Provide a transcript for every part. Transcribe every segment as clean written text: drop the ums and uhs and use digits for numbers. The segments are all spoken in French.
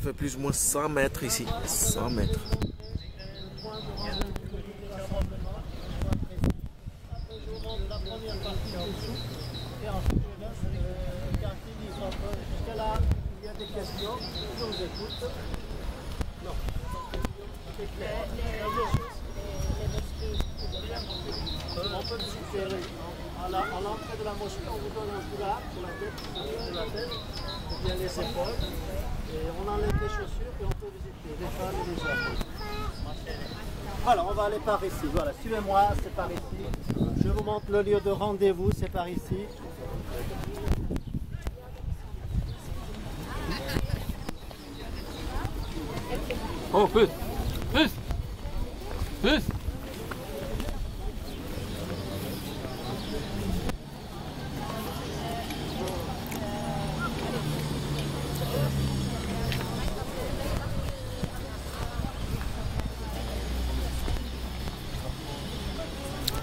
fait plus ou moins 100 mètres ici. 100 mètres. La première partie dessous et ensuite quand il dit jusqu'à là, il y a des questions, je vous écoute. Non. On peut discuter à l'entrée de la mosquée, on vous donne un foulard pour la tête, ou bien les épaules, et on enlève les chaussures et on peut visiter les femmes et les hommes. Voilà, on va aller par ici. Voilà, suivez-moi, c'est par ici. Je vous montre le lieu de rendez-vous, c'est par ici. Oh, plus, plus, plus.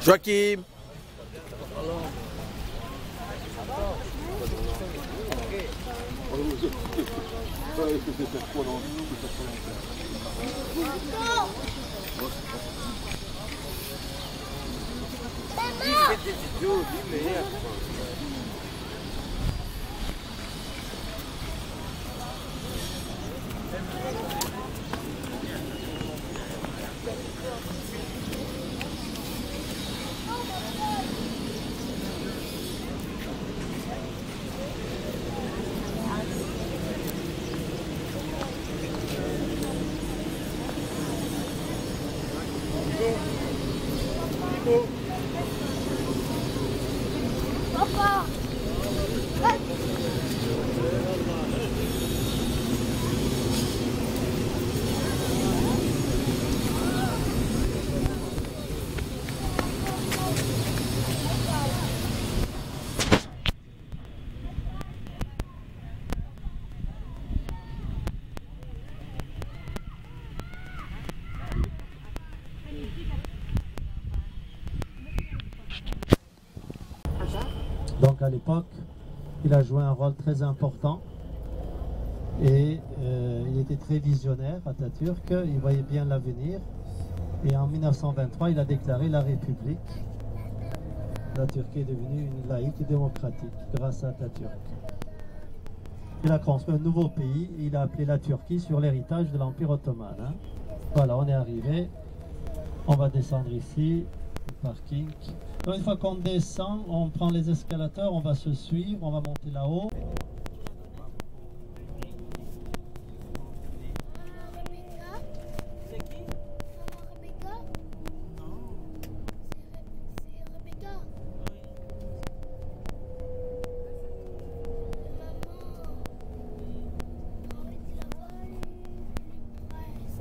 Joachim. Papa! Donc à l'époque, il a joué un rôle très important et il était très visionnaire, Atatürk, il voyait bien l'avenir et en 1923 il a déclaré la République. La Turquie est devenue une laïque et démocratique grâce à Atatürk. Il a construit un nouveau pays, il a appelé la Turquie sur l'héritage de l'Empire ottoman. Hein. Voilà, on est arrivé, on va descendre ici, le parking. Donc, une fois qu'on descend, on prend les escalators, on va se suivre, on va monter là-haut. C'est qui? Maman Rebecca? Non. C'est Rebecca. Oui. Maman. Arrête là-bas, les presses.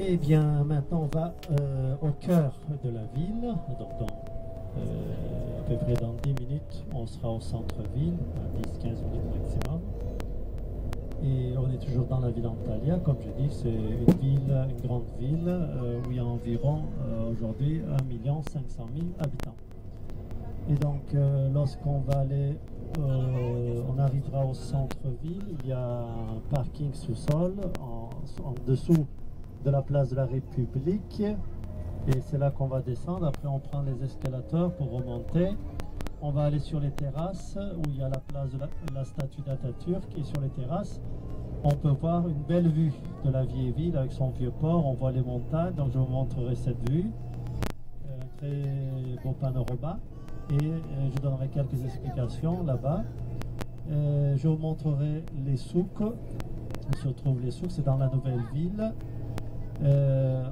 Et bien maintenant on va au cœur de la ville, donc à peu près dans 10 minutes on sera au centre-ville, à 10-15 minutes maximum. Et on est toujours dans la ville d'Antalya, comme je dis, c'est une grande ville où il y a environ aujourd'hui 1 500 000 habitants. Et donc lorsqu'on va aller, on arrivera au centre-ville, il y a un parking sous-sol en dessous de la place de la République. Et c'est là qu'on va descendre. Après on prend les escalators pour remonter. On va aller sur les terrasses où il y a la place de la statue d'Atatürk. Et sur les terrasses, on peut voir une belle vue de la vieille ville avec son vieux port. On voit les montagnes, donc je vous montrerai cette vue. Très beau panorama. Et je donnerai quelques explications là-bas. Je vous montrerai les souks. Où se trouvent les souks, c'est dans la nouvelle ville.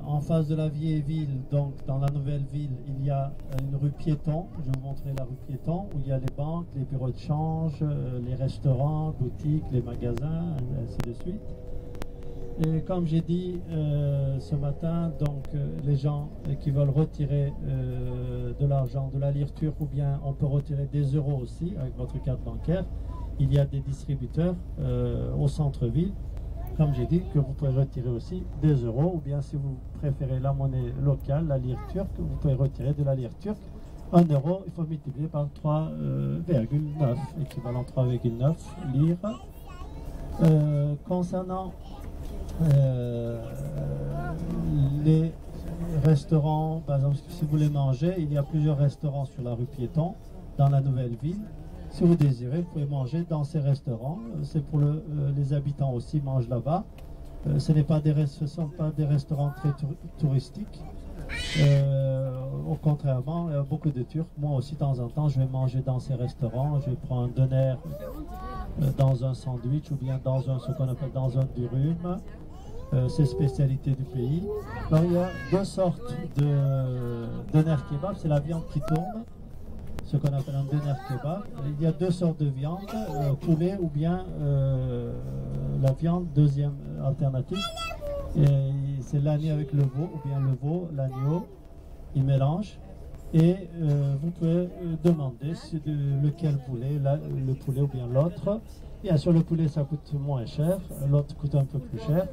En face de la vieille ville, donc dans la nouvelle ville, il y a une rue piéton. Je vais vous montrer la rue piéton où il y a les banques, les bureaux de change, les restaurants, boutiques, les magasins, ainsi de suite. Et comme j'ai dit ce matin, donc les gens qui veulent retirer de l'argent, de la lire turque, ou bien on peut retirer des euros aussi avec votre carte bancaire, il y a des distributeurs au centre-ville. Comme j'ai dit, que vous pouvez retirer aussi des euros, ou bien si vous préférez la monnaie locale, la lire turque, vous pouvez retirer de la lire turque. 1 euro, il faut multiplier par 3,9, équivalent 3,9 lire. Concernant les restaurants, par exemple, si vous voulez manger, il y a plusieurs restaurants sur la rue piéton, dans la nouvelle ville. Si vous désirez, vous pouvez manger dans ces restaurants. C'est pour les habitants aussi, mangent là-bas. Ce sont pas des restaurants très touristiques. Au contrairement, il y a beaucoup de Turcs. Moi aussi, de temps en temps, je vais manger dans ces restaurants. Je prends un doner dans un sandwich ou bien dans ce qu'on appelle dans un durum. C'est spécialité du pays. Alors, il y a deux sortes de doner kebab. C'est la viande qui tourne, ce qu'on appelle un doner kebab. Il y a deux sortes de viande, poulet ou bien la viande, deuxième alternative. C'est l'agneau avec le veau, ou bien le veau, l'agneau, ils mélangent. Et vous pouvez demander lequel poulet, le poulet ou bien l'autre. Bien sûr, le poulet ça coûte moins cher, l'autre coûte un peu plus cher.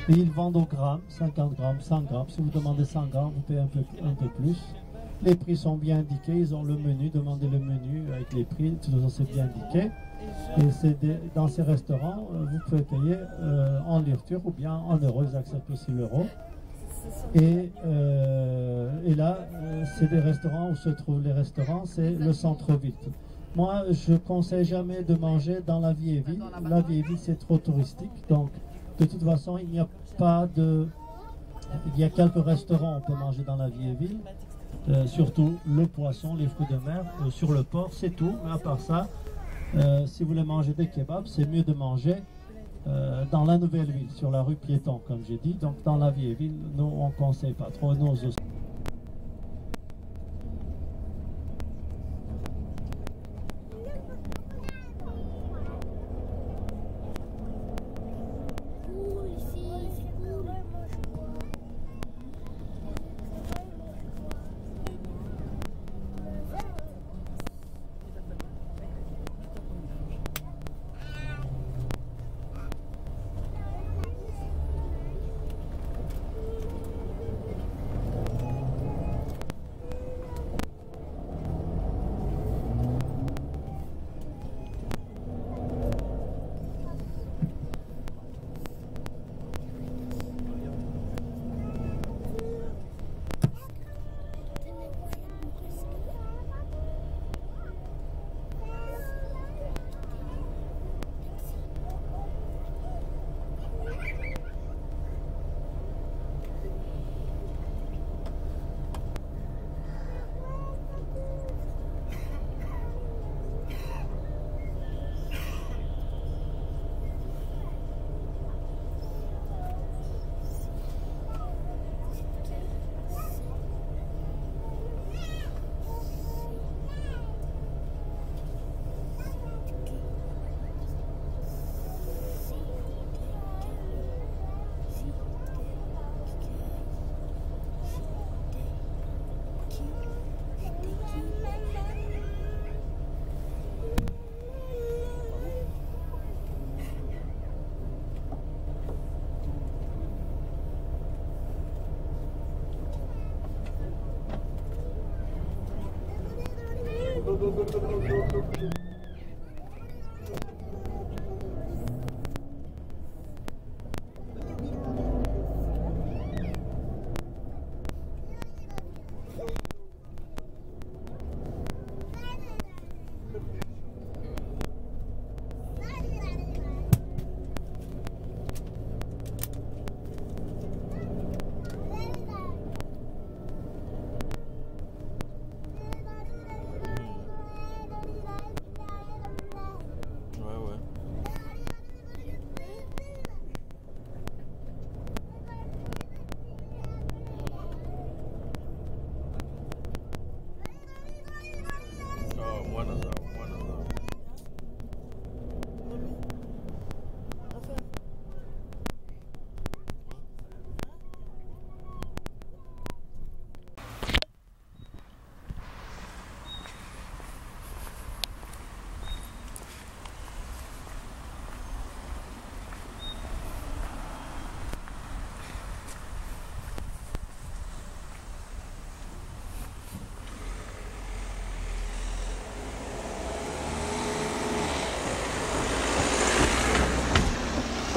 Et ils vendent au gramme, 50 grammes, 100 grammes. Si vous demandez 100 grammes, vous payez un peu plus. Les prix sont bien indiqués, ils ont le menu, demandez le menu avec les prix, tout ça c'est bien indiqué. Et dans ces restaurants, vous pouvez payer en lire turque ou bien en euros, ils acceptent aussi l'euro. Et là, c'est des restaurants où se trouvent les restaurants, c'est le centre-ville. Moi, je ne conseille jamais de manger dans la vieille ville. La vieille ville, c'est trop touristique, donc de toute façon, il n'y a pas de... Il y a quelques restaurants où on peut manger dans la vieille ville. Surtout le poisson, les fruits de mer, sur le port, c'est tout. Mais à part ça, si vous voulez manger des kebabs, c'est mieux de manger dans la nouvelle ville, sur la rue piéton, comme j'ai dit. Donc dans la vieille ville, nous on ne conseille pas trop. Nous,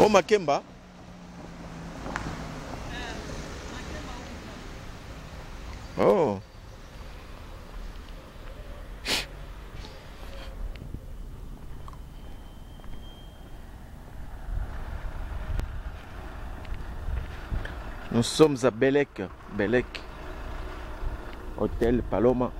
Oh, Makemba. Oh. Nous sommes à Belek. Belek. Hôtel Paloma.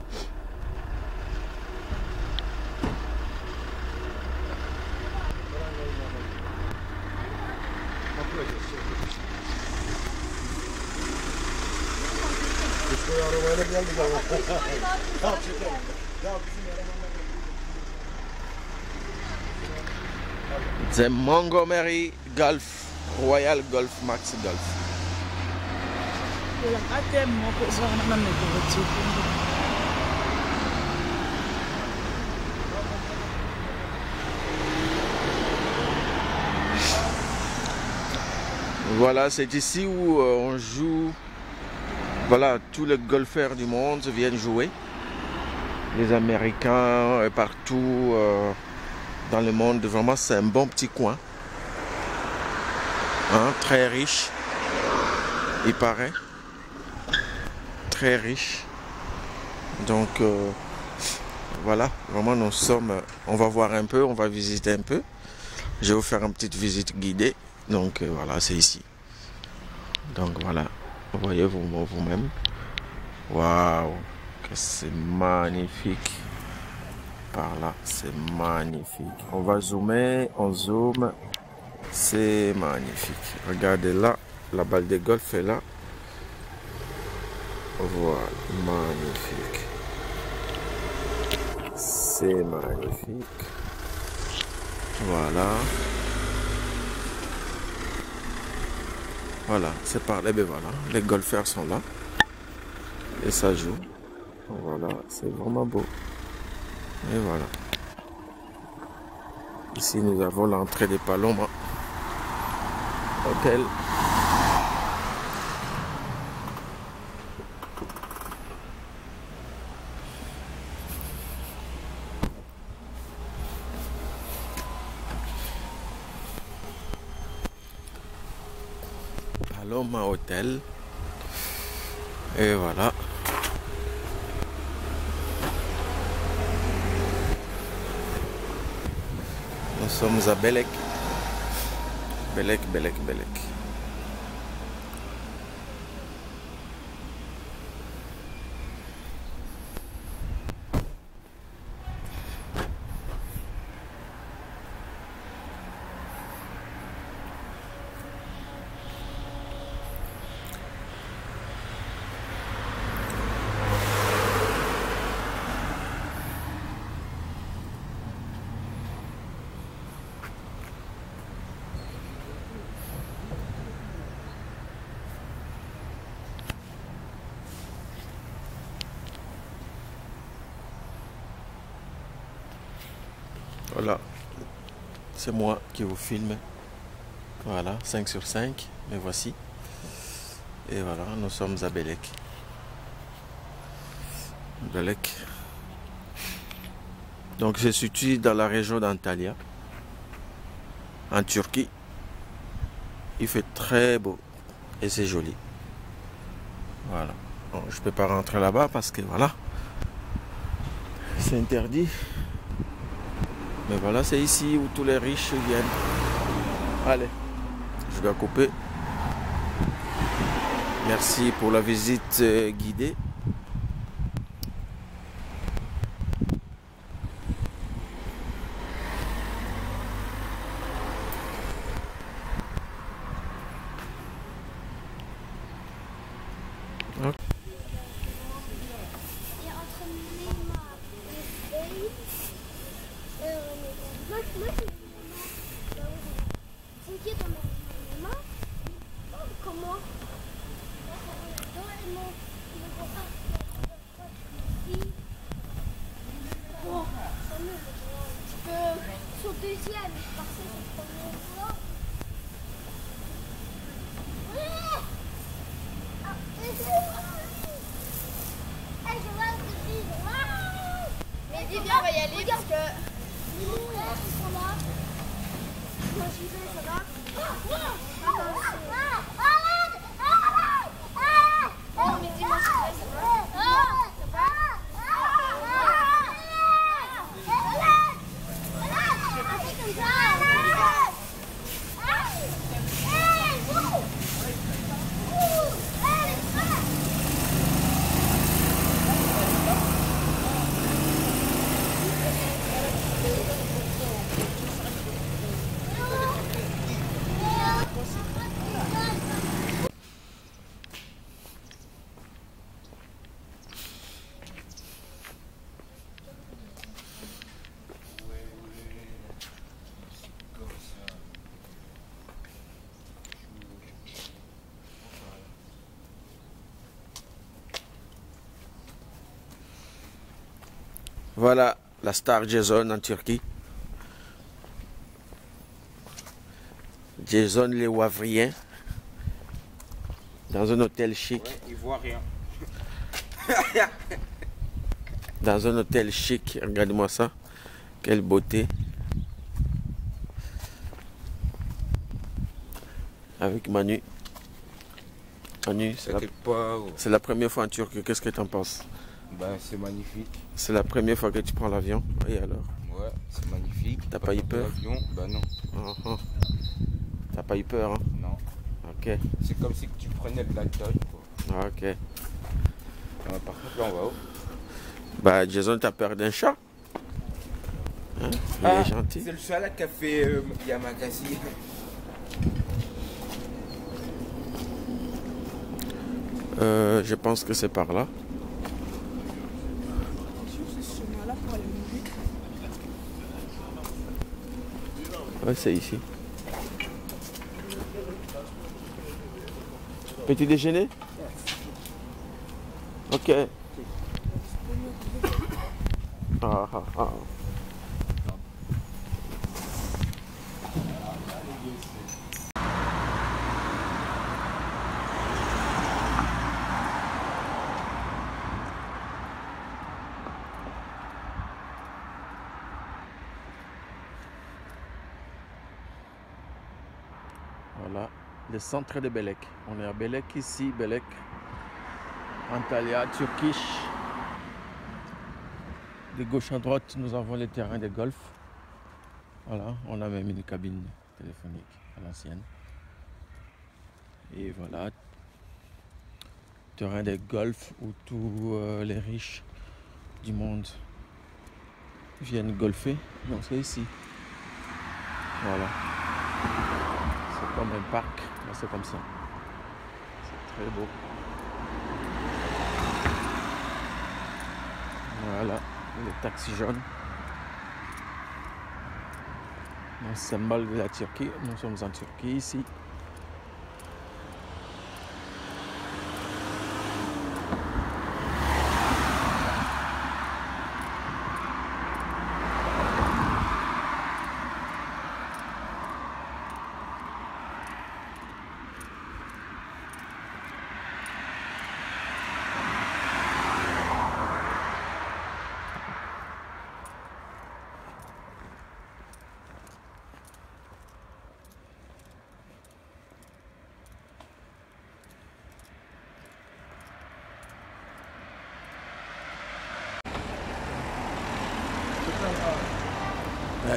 C'est Montgomery Golf, Royal Golf, Max Golf. Voilà, c'est ici où on joue. Voilà, tous les golfeurs du monde viennent jouer. Les Américains partout dans le monde. Vraiment, c'est un bon petit coin. Hein, très riche. Il paraît. Très riche. Donc, voilà. Vraiment, nous sommes... On va voir un peu, on va visiter un peu. Je vais vous faire une petite visite guidée. Donc, voilà, c'est ici. Donc, voilà. Vous voyez vous-même. Waouh, que c'est magnifique. Par là, c'est magnifique. On va zoomer, on zoome. C'est magnifique. Regardez là, la balle de golf est là. Voilà, magnifique. C'est magnifique. Voilà. Voilà, c'est par là, ben voilà, les golfeurs sont là. Et ça joue. Voilà, c'est vraiment beau. Et voilà. Ici, nous avons l'entrée des Paloma Hôtel. Paloma Hôtel. Et voilà. Nous sommes à Belek. Belek. Voilà, c'est moi qui vous filme. Voilà, 5 sur 5, mais voici. Et voilà, nous sommes à Belek. Belek. Donc c'est situé dans la région d'Antalya, en Turquie. Il fait très beau et c'est joli. Voilà. Bon, je peux pas rentrer là-bas parce que voilà, c'est interdit. Mais voilà, c'est ici où tous les riches viennent. Allez, je dois couper. Merci pour la visite guidée. Son deuxième, parce que c'est le premier fois. Mais dis bien, on va y aller parce que. Moi j'y vais, ça va. Non, mais dis-moi si ça va. Voilà la star Jason en Turquie. Jason les Wavriens. Dans un hôtel chic. Ouais, il voit rien. Dans un hôtel chic. Regardez-moi ça. Quelle beauté. Avec Manu. Manu, T'inquiète pas. c'est la première fois en Turquie. Qu'est-ce que tu en penses? Ben, c'est magnifique. C'est la première fois que tu prends l'avion. Et alors? Ouais, c'est magnifique. T'as pas eu peur? L'avion, ben non. T'as pas eu peur, hein? Non. Ok. C'est comme si tu prenais de l'alcool, quoi. Ok. Par contre, là, on va où? Bah, Jason, t'as peur d'un chat? Hein? Il est gentil. C'est le chat là qui a fait Yamakasi. Je pense que c'est par là. Ouais, c'est ici. Petit déjeuner? Ok. Ah. Voilà, le centre de Belek. On est à Belek ici, Belek, Antalya, Turquie. De gauche à droite, nous avons les terrains de golf. Voilà, on a même une cabine téléphonique à l'ancienne. Et voilà, terrain de golf où tous les riches du monde viennent golfer. Donc c'est ici. Voilà. C'est comme un parc, là c'est comme ça. C'est très beau. Voilà, le taxi jaune. Le symbole de la Turquie. Nous sommes en Turquie ici.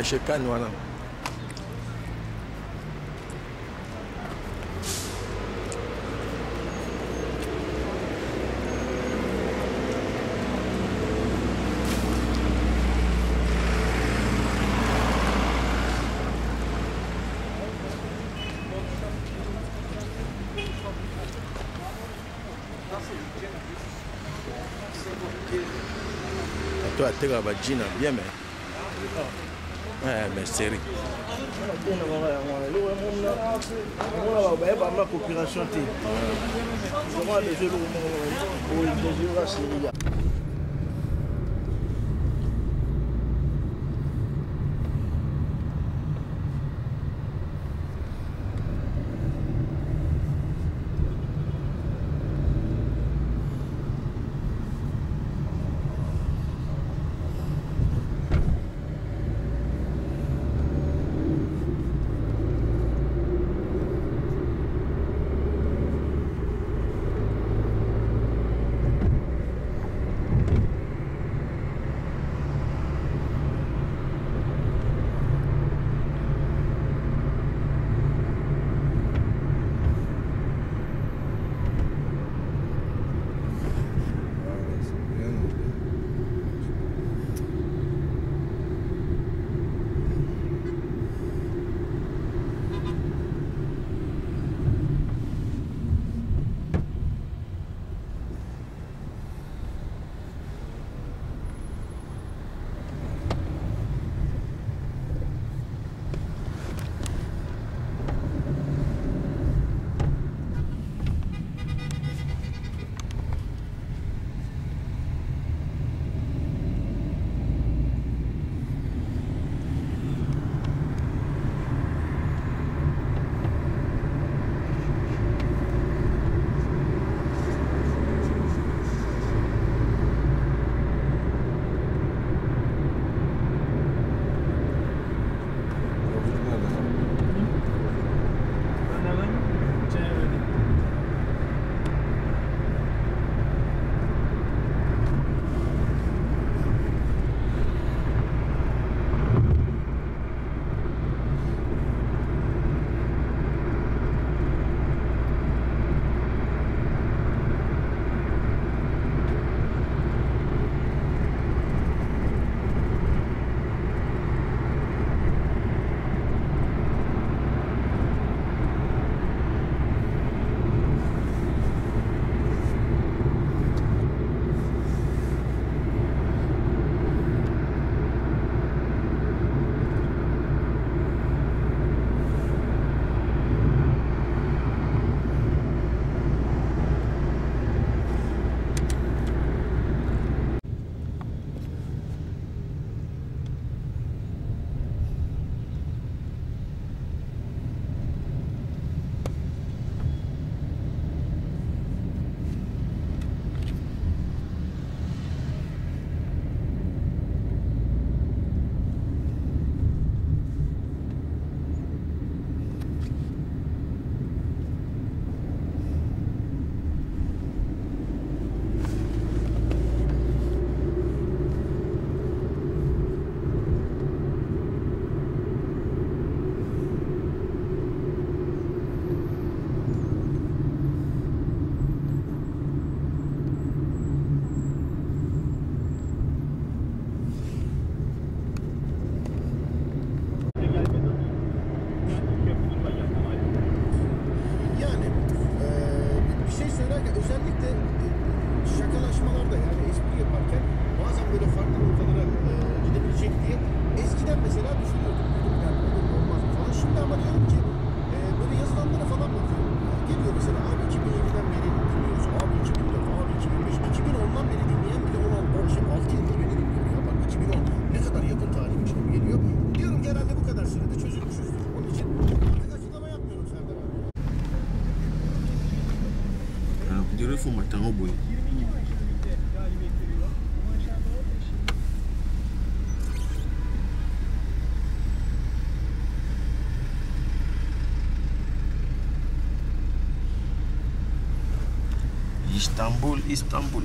Chez Cannes, voilà. Toi, tu as bien, mais. Ouais, mais série. Istanbul.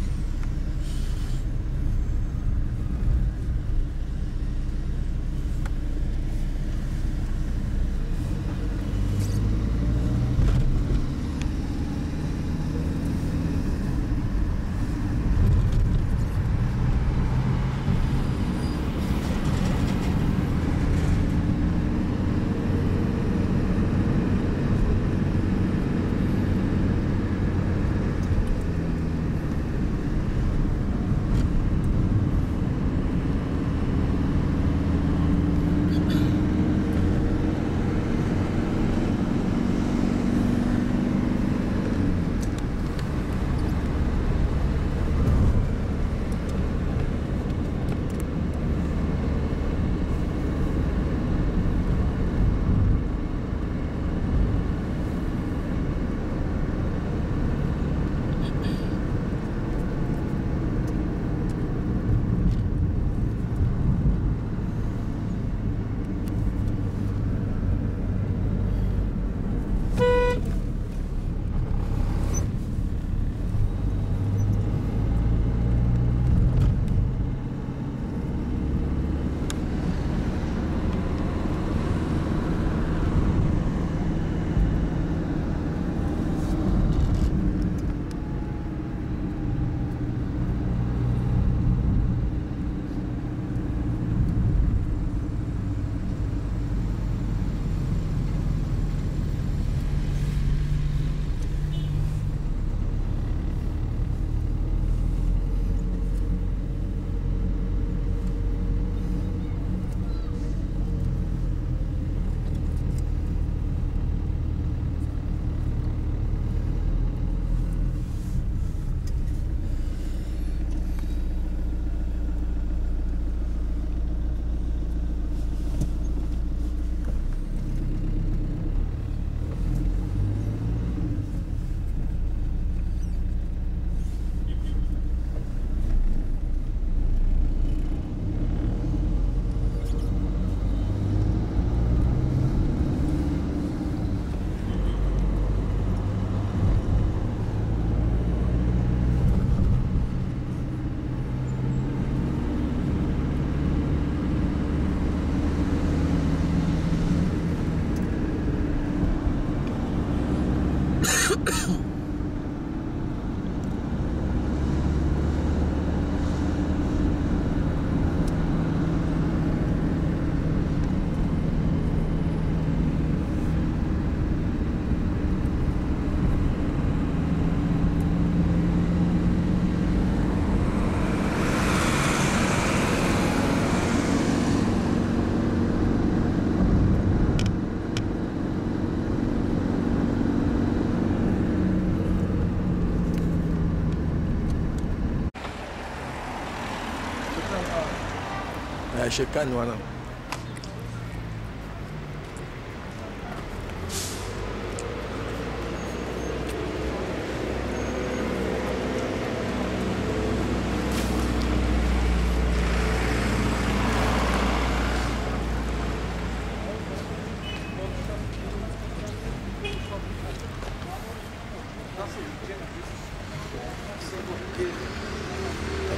chez Cannes, voilà.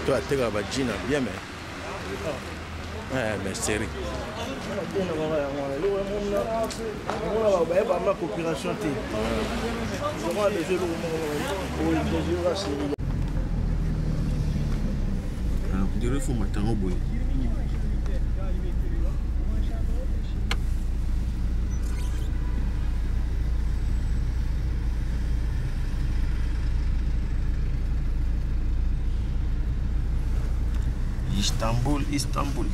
Toi, tu as bien, mais. Mais série. On dirait qu'il faut m'attendre au bout. Istanbul.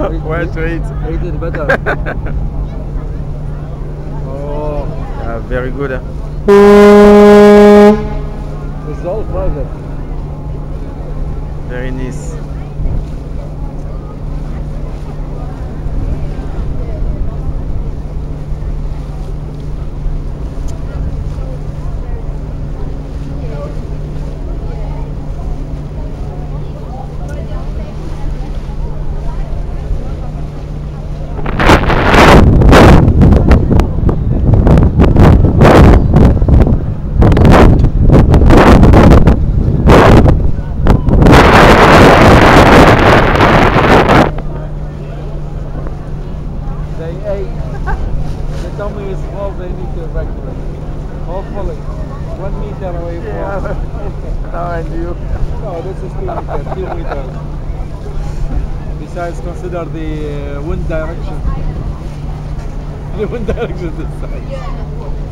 Where to eat? Eat it better. Oh, Very good. it's all private. Very nice. The tummy is full, they need to evacuate. Hopefully. 1 meter away from. How and you? No, this is 2 meters, 2 meters. Besides, consider the wind direction. The wind direction this side.